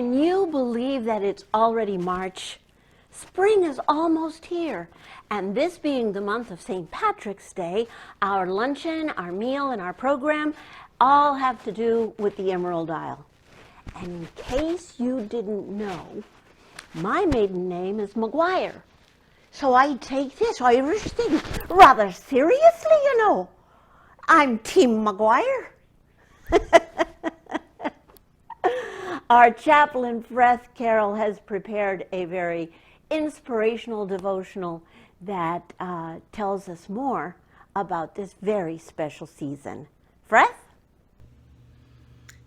Can you believe that it's already March? Spring is almost here. And this being the month of St. Patrick's Day, our luncheon, our meal, and our program all have to do with the Emerald Isle. And in case you didn't know, my maiden name is Maguire. So I take this Irish thing rather seriously, you know. I'm Team Maguire. Our chaplain, Freth Carroll, has prepared a very inspirational devotional that tells us more about this very special season. Freth?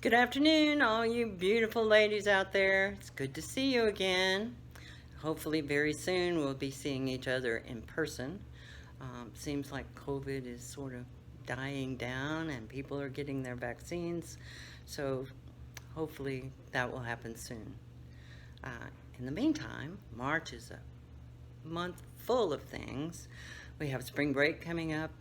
Good afternoon, all you beautiful ladies out there. It's good to see you again. Hopefully very soon we'll be seeing each other in person. Seems like COVID is sort of dying down and people are getting their vaccines. So hopefully that will happen soon. In the meantime, March is a month full of things. We have spring break coming up.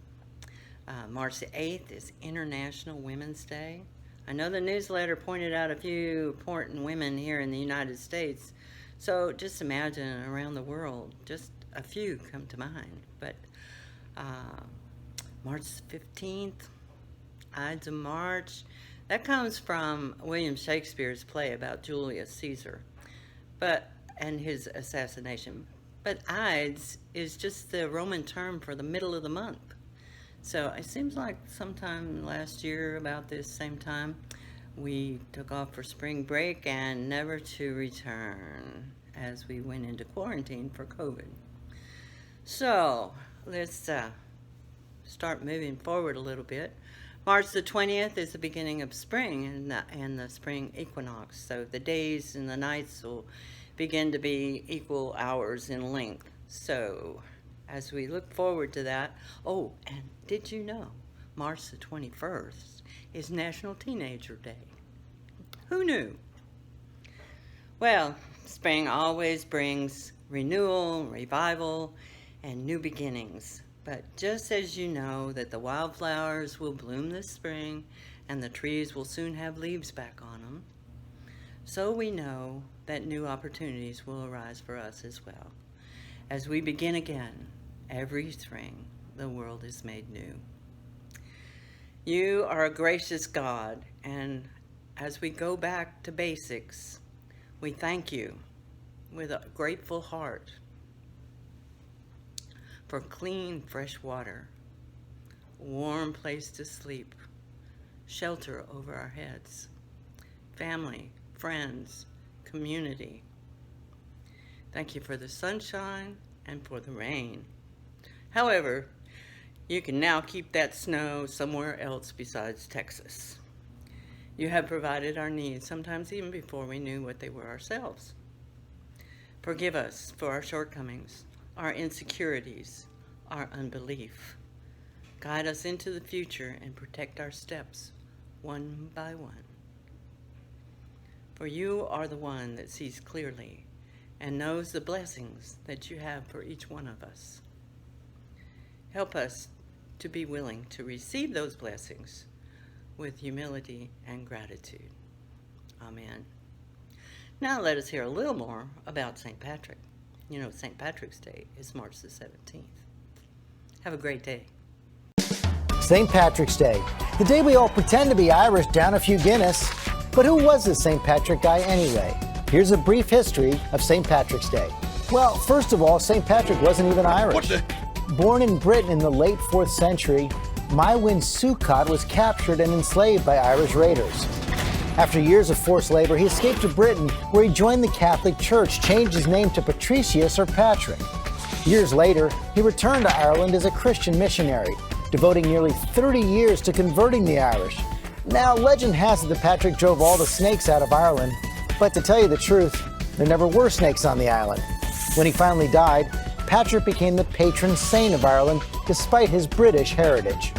March the 8th is International Women's Day. I know the newsletter pointed out a few important women here in the United States. So just imagine around the world, just a few come to mind. But March 15th, Ides of March, that comes from William Shakespeare's play about Julius Caesar and his assassination. But Ides is just the Roman term for the middle of the month. So it seems like sometime last year about this same time, we took off for spring break and never to return as we went into quarantine for COVID. So let's start moving forward a little bit. March the 20th is the beginning of spring and the spring equinox. So the days and the nights will begin to be equal hours in length. So as we look forward to that, oh, and did you know March the 21st is National Teenager Day? Who knew? Well, spring always brings renewal, revival, and new beginnings. But just as you know that the wildflowers will bloom this spring and the trees will soon have leaves back on them, so we know that new opportunities will arise for us as well. As we begin again, every spring, the world is made new. You are a gracious God, and as we go back to basics, we thank you with a grateful heart for clean, fresh water, warm place to sleep, shelter over our heads, family, friends, community. Thank you for the sunshine and for the rain. However, you can now keep that snow somewhere else besides Texas. You have provided our needs, sometimes even before we knew what they were ourselves. Forgive us for our shortcomings, our insecurities, our unbelief. Guide us into the future and protect our steps one by one. For you are the one that sees clearly and knows the blessings that you have for each one of us. Help us to be willing to receive those blessings with humility and gratitude. Amen. Now let us hear a little more about St. Patrick. You know, St. Patrick's Day is March the 17th. Have a great day. St. Patrick's Day, the day we all pretend to be Irish down a few Guinness. But who was this St. Patrick guy anyway? Here's a brief history of St. Patrick's Day. Well, first of all, St. Patrick wasn't even Irish. Born in Britain in the late 4th century, Mywin Succat was captured and enslaved by Irish raiders. After years of forced labor, he escaped to Britain, where he joined the Catholic Church, changed his name to Patricius or Patrick. Years later, he returned to Ireland as a Christian missionary, devoting nearly 30 years to converting the Irish. Now, legend has it that Patrick drove all the snakes out of Ireland, but to tell you the truth, there never were snakes on the island. When he finally died, Patrick became the patron saint of Ireland, despite his British heritage.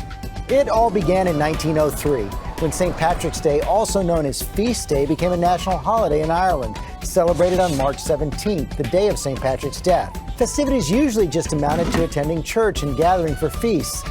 It all began in 1903, when St. Patrick's Day, also known as Feast Day, became a national holiday in Ireland, celebrated on March 17th, the day of St. Patrick's death. Festivities usually just amounted to attending church and gathering for feasts.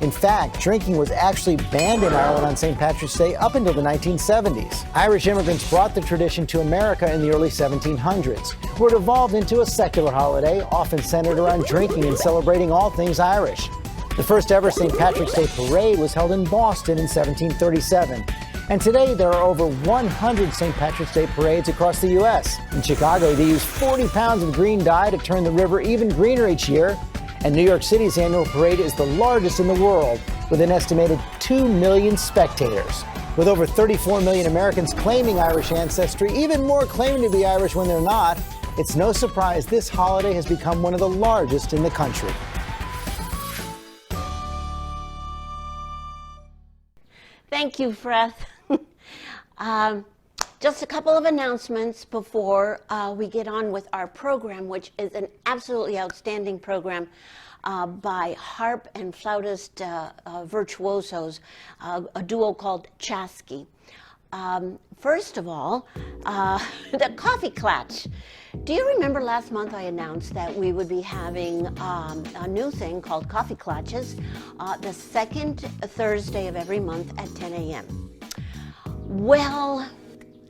In fact, drinking was actually banned in Ireland on St. Patrick's Day up until the 1970s. Irish immigrants brought the tradition to America in the early 1700s, where it evolved into a secular holiday, often centered around drinking and celebrating all things Irish. The first ever St. Patrick's Day parade was held in Boston in 1737. And today, there are over 100 St. Patrick's Day parades across the U.S. In Chicago, they use 40 pounds of green dye to turn the river even greener each year. And New York City's annual parade is the largest in the world, with an estimated 2 million spectators. With over 34 million Americans claiming Irish ancestry, even more claiming to be Irish when they're not, it's no surprise this holiday has become one of the largest in the country. Thank you, Freth. Just a couple of announcements before we get on with our program, which is an absolutely outstanding program by harp and flautist virtuosos, a duo called Chaski. First of all, the coffee clutch. Do you remember last month I announced that we would be having a new thing called Coffee Clutches the second Thursday of every month at 10 a.m. Well,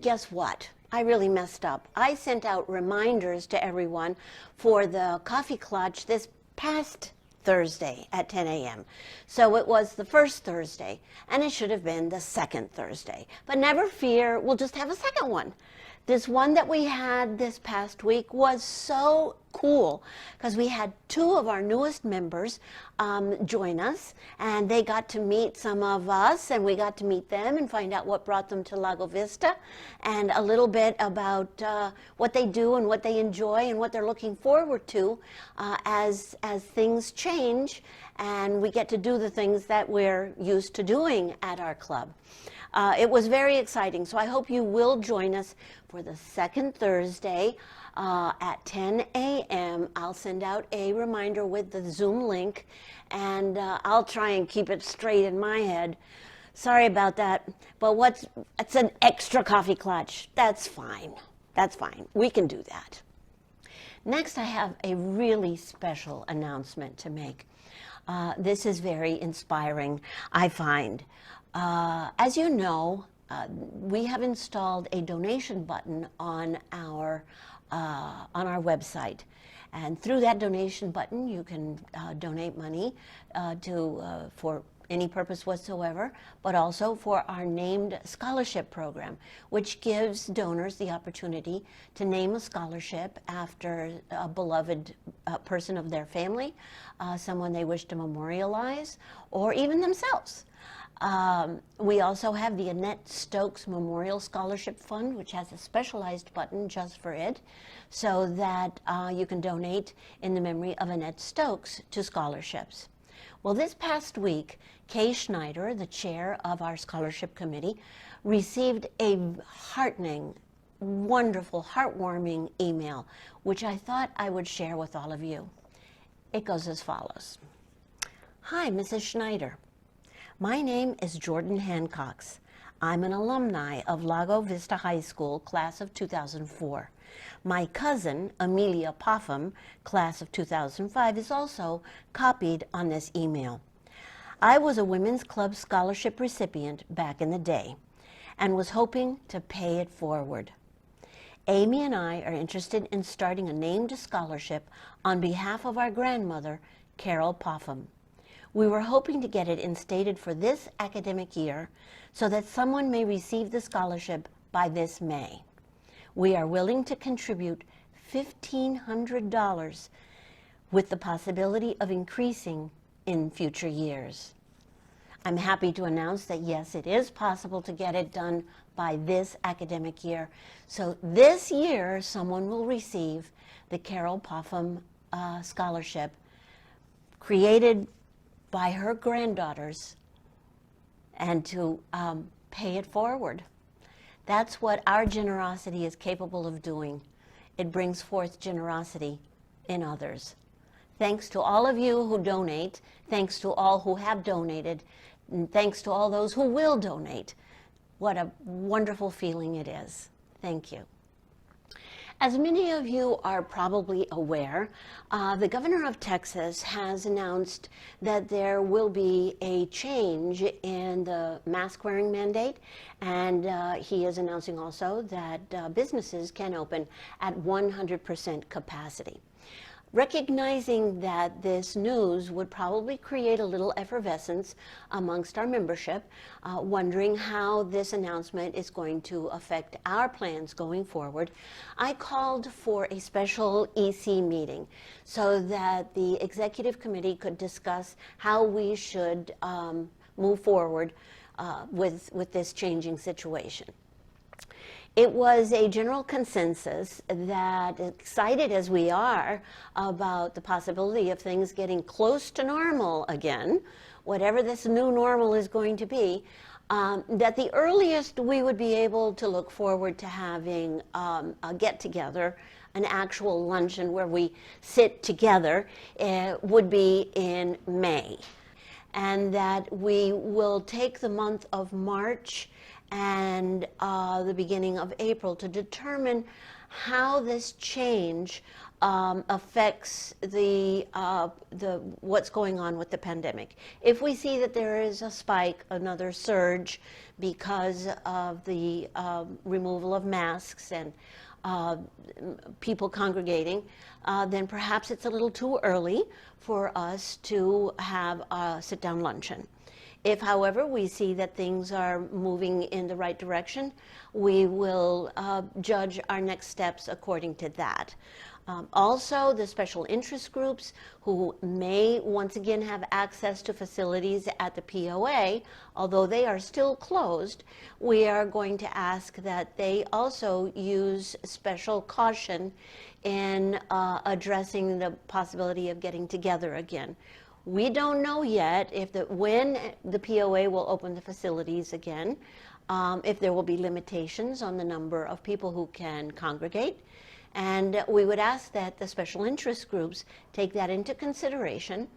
guess what? I really messed up. I sent out reminders to everyone for the Coffee Clutch this past Thursday at 10 a.m. So it was the first Thursday, and it should have been the second Thursday. But never fear, we'll just have a second one. This one that we had this past week was so cool because we had two of our newest members join us, and they got to meet some of us, and we got to meet them and find out what brought them to Lago Vista, and a little bit about what they do and what they enjoy and what they're looking forward to as things change and we get to do the things that we're used to doing at our club. It was very exciting, so I hope you will join us for the second Thursday at 10 a.m. I'll send out a reminder with the Zoom link, and I'll try and keep it straight in my head. Sorry about that, but it's an extra coffee clutch. That's fine. That's fine. We can do that. Next, I have a really special announcement to make. This is very inspiring, I find. As you know, we have installed a donation button on our website, and through that donation button, you can donate money for any purpose whatsoever, but also for our named scholarship program, which gives donors the opportunity to name a scholarship after a beloved person of their family, someone they wish to memorialize, or even themselves. We also have the Annette Stokes Memorial Scholarship Fund, which has a specialized button just for it, so that you can donate in the memory of Annette Stokes to scholarships. Well, this past week, Kay Schneider, the chair of our scholarship committee, received a heartening, wonderful, heartwarming email, which I thought I would share with all of you. It goes as follows. Hi, Mrs. Schneider. My name is Jordan Hancox. I'm an alumni of Lago Vista High School, class of 2004. My cousin, Amelia Popham, class of 2005, is also copied on this email. I was a Women's Club scholarship recipient back in the day and was hoping to pay it forward. Amy and I are interested in starting a named scholarship on behalf of our grandmother, Carol Popham. We were hoping to get it instated for this academic year so that someone may receive the scholarship by this May. We are willing to contribute $1,500 with the possibility of increasing in future years. I'm happy to announce that yes, it is possible to get it done by this academic year. So this year, someone will receive the Carol Popham Scholarship, created by her granddaughters, and to pay it forward. That's what our generosity is capable of doing. It brings forth generosity in others. Thanks to all of you who donate, thanks to all who have donated, and thanks to all those who will donate. What a wonderful feeling it is. Thank you. As many of you are probably aware, the governor of Texas has announced that there will be a change in the mask wearing mandate, and he is announcing also that businesses can open at 100% capacity. Recognizing that this news would probably create a little effervescence amongst our membership, wondering how this announcement is going to affect our plans going forward, I called for a special EC meeting so that the executive committee could discuss how we should move forward with this changing situation. It was a general consensus that, excited as we are about the possibility of things getting close to normal again, whatever this new normal is going to be, that the earliest we would be able to look forward to having a get-together, an actual luncheon where we sit together, would be in May. And that we will take the month of March and the beginning of April to determine how this change affects the what's going on with the pandemic. If we see that there is a spike, another surge because of the removal of masks and people congregating, then perhaps it's a little too early for us to have a sit-down luncheon. If, however, we see that things are moving in the right direction, we will judge our next steps according to that. Also, the special interest groups who may once again have access to facilities at the POA, although they are still closed, we are going to ask that they also use special caution in addressing the possibility of getting together again. We don't know yet if when the POA will open the facilities again, if there will be limitations on the number of people who can congregate. And we would ask that the special interest groups take that into consideration,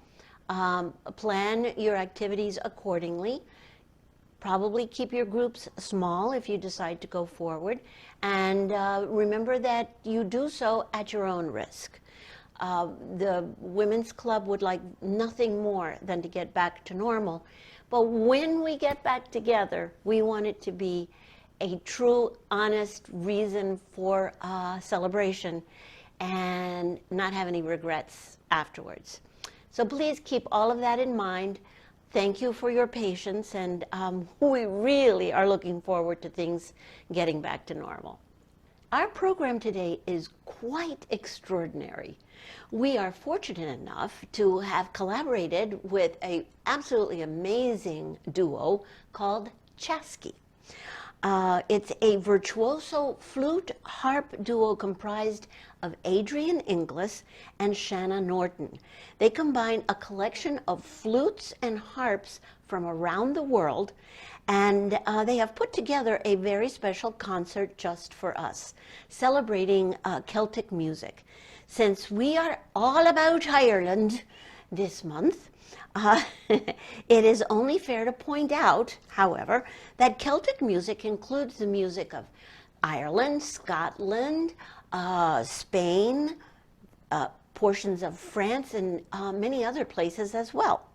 plan your activities accordingly, probably keep your groups small if you decide to go forward, and remember that you do so at your own risk. The Women's Club would like nothing more than to get back to normal. But when we get back together, we want it to be a true, honest reason for celebration and not have any regrets afterwards. So please keep all of that in mind. Thank you for your patience, and we really are looking forward to things getting back to normal. Our program today is quite extraordinary. We are fortunate enough to have collaborated with an absolutely amazing duo called Chaski. It's a virtuoso flute harp duo comprised of Adrian Inglis and Shanna Norton. They combine a collection of flutes and harps from around the world, and they have put together a very special concert just for us, celebrating Celtic music. Since we are all about Ireland this month, it is only fair to point out, however, that Celtic music includes the music of Ireland, Scotland, Spain, portions of France, and many other places as well.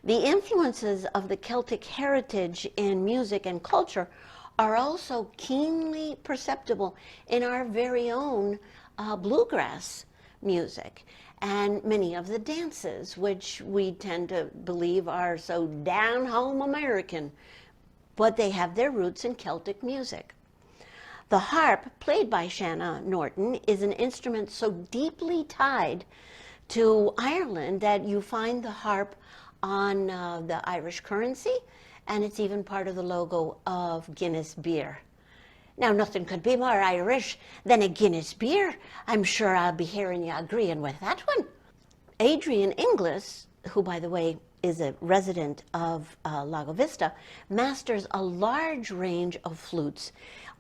The influences of the Celtic heritage in music and culture are also keenly perceptible in our very own bluegrass music and many of the dances, which we tend to believe are so down-home American, but they have their roots in Celtic music. The harp, played by Shanna Norton, is an instrument so deeply tied to Ireland that you find the harp on the Irish currency, and it's even part of the logo of Guinness beer. Now, nothing could be more Irish than a Guinness beer. I'm sure I'll be hearing you agreeing with that one. Adrian Inglis, who, by the way, is a resident of Lago Vista, masters a large range of flutes,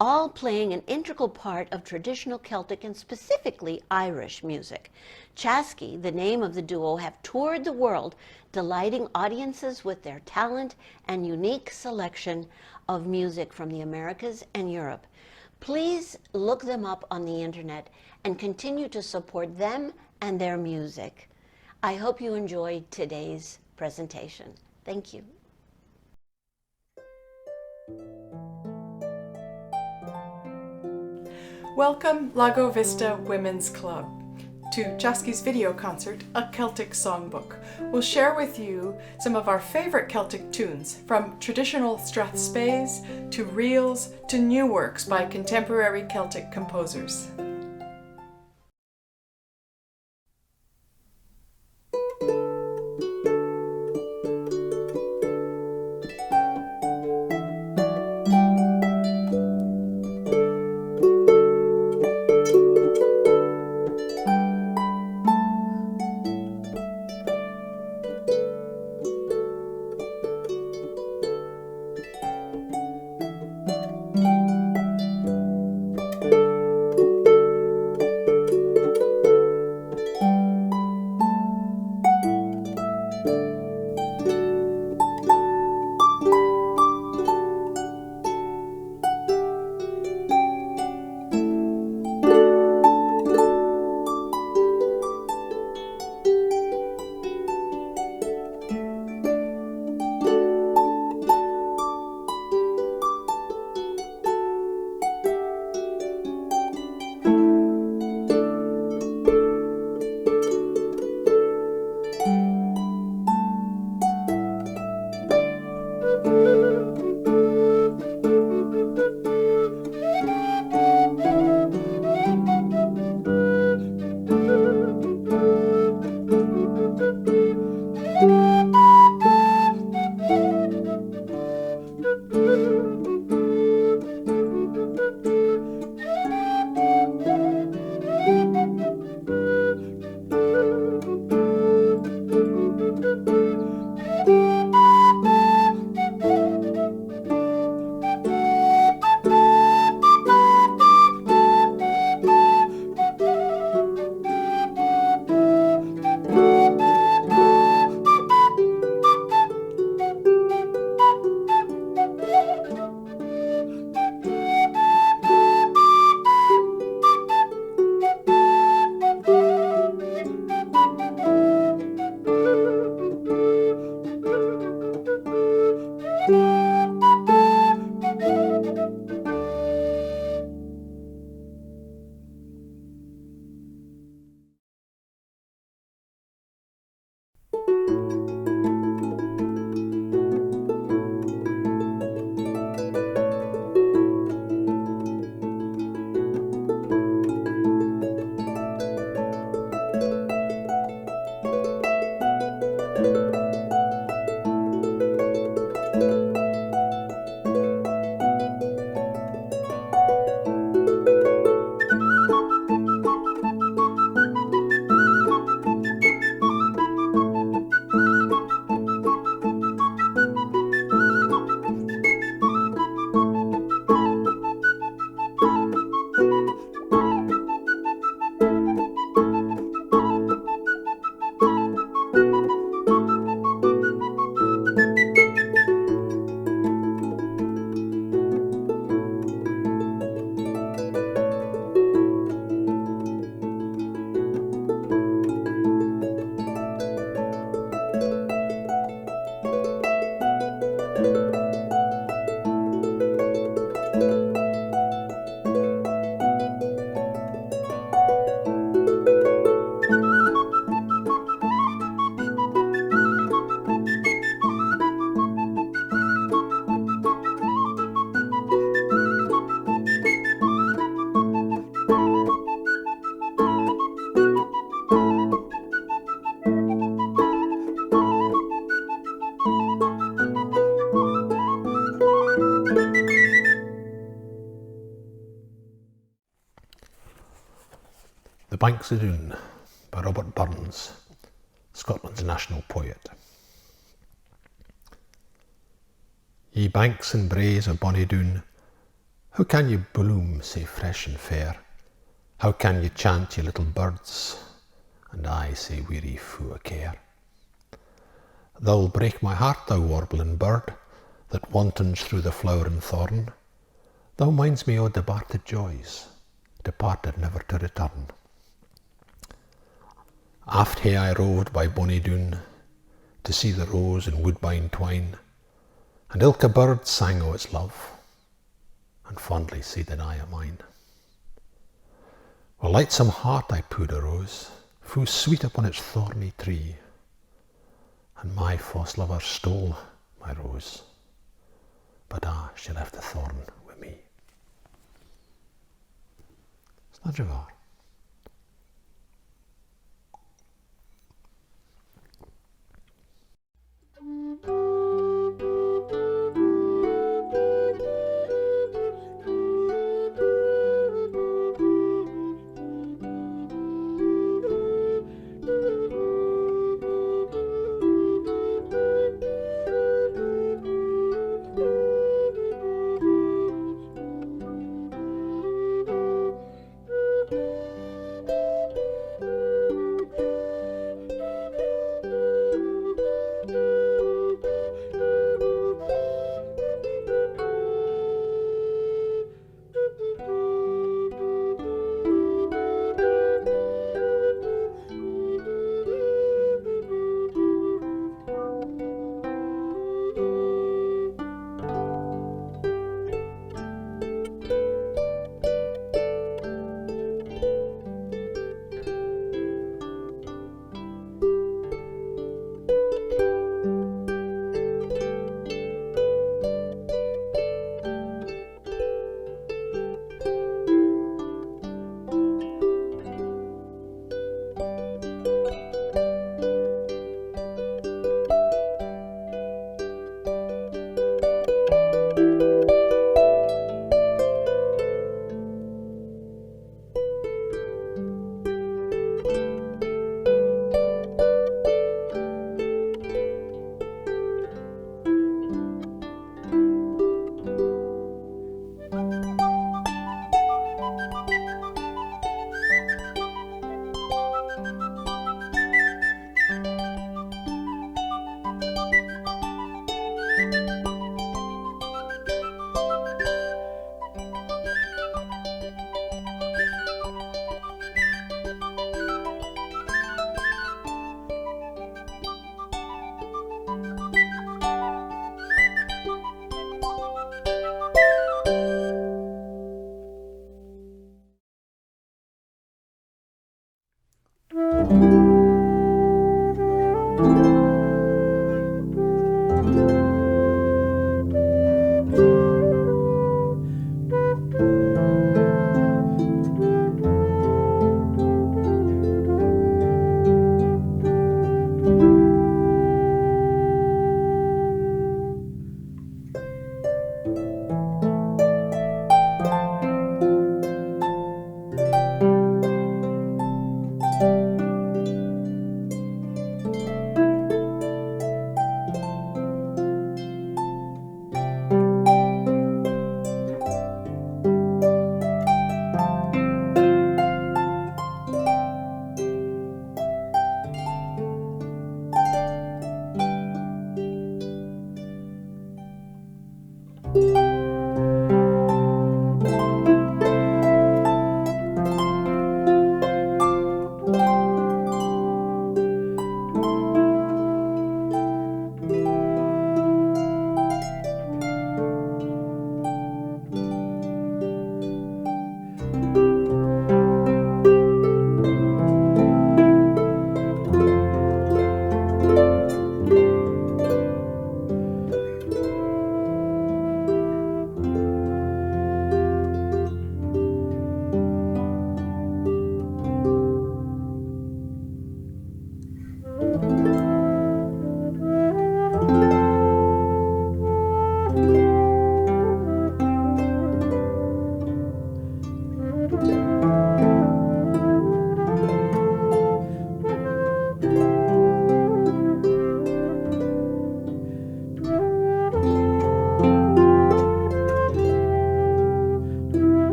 all playing an integral part of traditional Celtic and specifically Irish music. Chaski, the name of the duo, have toured the world, delighting audiences with their talent and unique selection of music from the Americas and Europe. Please look them up on the internet and continue to support them and their music. I hope you enjoyed today's presentation. Thank you. Welcome, Lago Vista Women's Club, to Chaski's video concert, A Celtic Songbook. We'll share with you some of our favorite Celtic tunes, from traditional strathspeys to reels to new works by contemporary Celtic composers. Banks o' Doon by Robert Burns, Scotland's national poet. Ye banks and braes of bonny Doon, how can ye bloom sae fresh and fair? How can ye chant, ye little birds, and I sae weary fu' o' care? Thou'll break my heart, thou warbling bird, that wantons through the flower and thorn. Thou minds me o' departed joys, departed never to return. Aft hae I roved by bonny Doon, to see the rose and woodbine twine, and ilka bird sang o' its love, and fondly said did I o' mine. Wi' lightsome heart I pu'd a rose, fu' sweet upon its thorny tree, and my fause lover stole my rose, but she left the thorn wi' me. Snadje waar.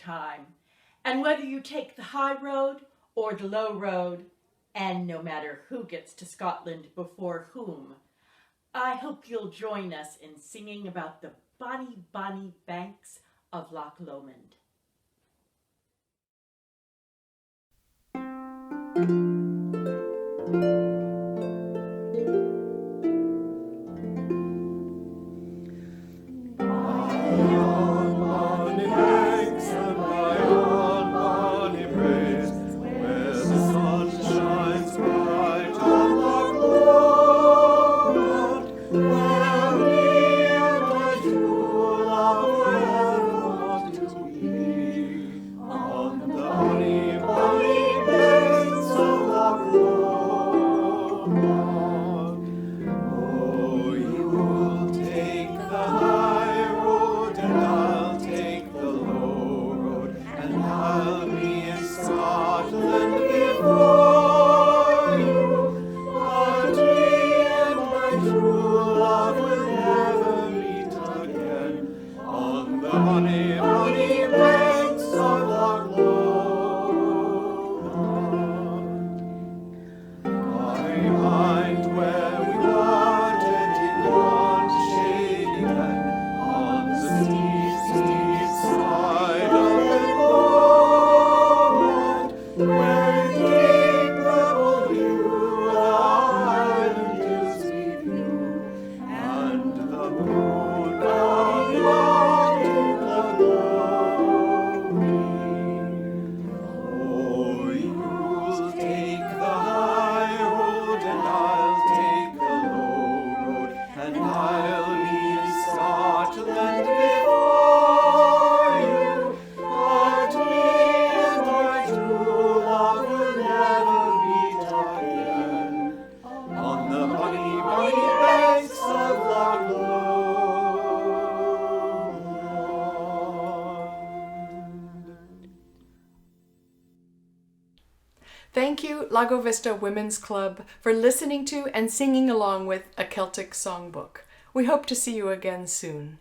time. And whether you take the high road or the low road, and no matter who gets to Scotland before whom, I hope you'll join us in singing about the bonny, bonny banks of Loch Lomond. Thank you, Lago Vista Women's Club, for listening to and singing along with A Celtic Songbook. We hope to see you again soon.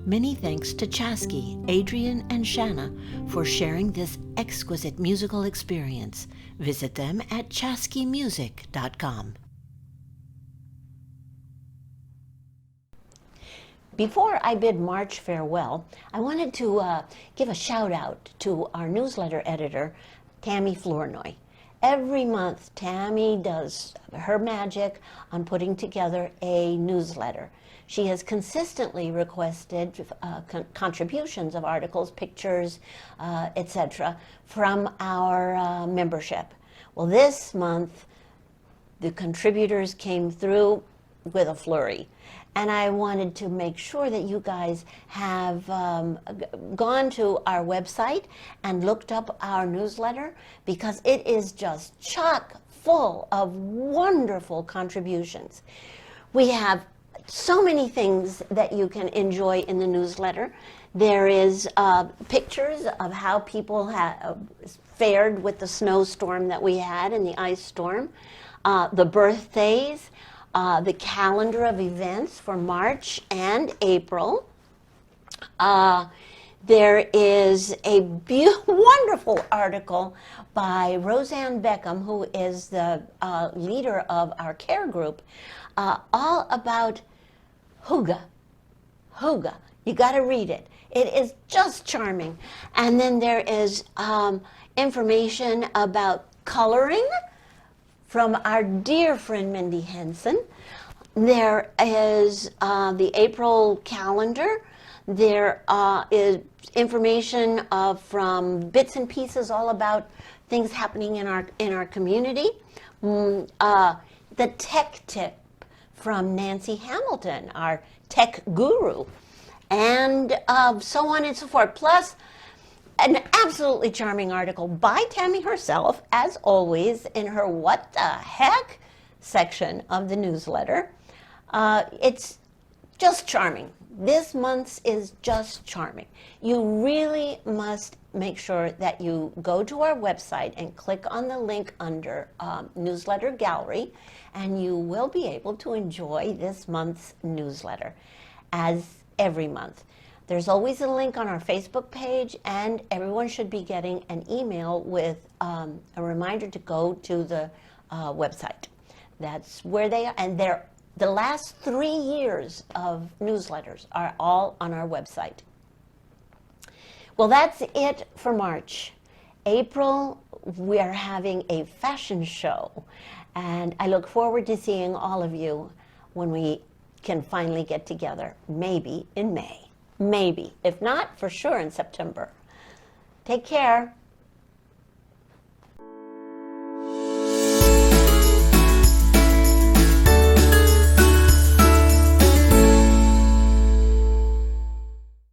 Many thanks to Chaski, Adrian, and Shanna for sharing this exquisite musical experience. Visit them at chaskimusic.com. Before I bid March farewell, I wanted to give a shout out to our newsletter editor, Tammy Flournoy. Every month, Tammy does her magic on putting together a newsletter. She has consistently requested contributions of articles, pictures, etc. from our membership. Well, this month, the contributors came through with a flurry. And I wanted to make sure that you guys have gone to our website and looked up our newsletter, because it is just chock full of wonderful contributions. We have so many things that you can enjoy in the newsletter. There is pictures of how people fared with the snowstorm that we had and the ice storm, the birthdays, the calendar of events for March and April. There is a wonderful article by Roseanne Beckham, who is the leader of our care group, all about Hygge. Hygge. You got to read it. It is just charming. And then there is information about coloring from our dear friend Mindy Henson. There is the April calendar. There is information from bits and pieces all about things happening in our community. The tech tip from Nancy Hamilton, our tech guru, and so on and so forth. Plus, an absolutely charming article by Tammy herself, as always, in her What the Heck section of the newsletter. It's just charming. This month's is just charming. You really must make sure that you go to our website and click on the link under Newsletter Gallery, and you will be able to enjoy this month's newsletter, as every month. There's always a link on our Facebook page, and everyone should be getting an email with a reminder to go to the website. That's where they are, and the last 3 years of newsletters are all on our website. Well, that's it for March. April, we are having a fashion show, and I look forward to seeing all of you when we can finally get together, maybe in May. Maybe. If not, for sure in September. Take care.